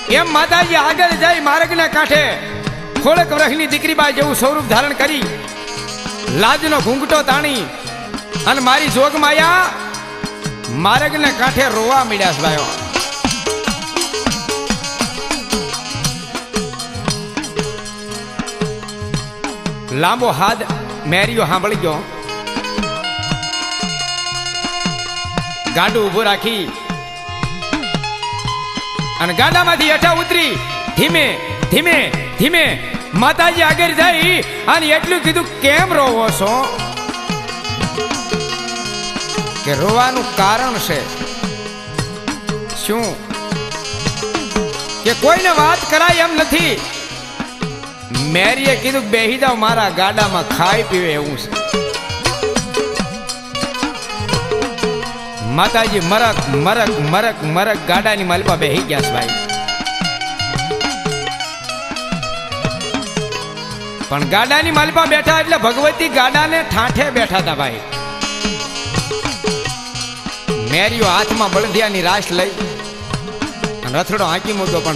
એમ માતાજી આગળ જઈ માર્ગના કાંઠે ખોળક વ્રહની દીકરી બા જેવું સ્વરૂપ ધારણ કરી લાજનો ઘૂંઘટો તાણી અને મારી જોગ માયા માર્ગના કાંઠે રોવા મળ્યા ભાઈઓ. લાંબો હાથ મેરીઓ સાંભળી ગયો. ગાડું ઉભું રાખી અને ગાડામાંથી હેઠા ઉતરી ધીમે ધીમે ધીમે માતાજી આગળ જઈ અને એટલું કીધું, કેમ રોવો છો? કે રોવાનું કારણ છે શું? કે કોઈને વાત કરાય એમ નથી. મેરીએ કીધું, બેહી જાવ મારા ગાડામાં, ખાઈ પીવે એવું છે. માતાજી મરક મરક મરક મરક ગાડાની માલપા બેહી ગયા છે ભાઈ. પણ ગાડાની માલપા બેઠા એટલે ભગવતી ગાડાને ઠાઠે બેઠા હતા ભાઈ. મેરીઓ હાથમાં બળદિયાની રાશ લઈ અને રથડો હાંકી મૂક્યો. પણ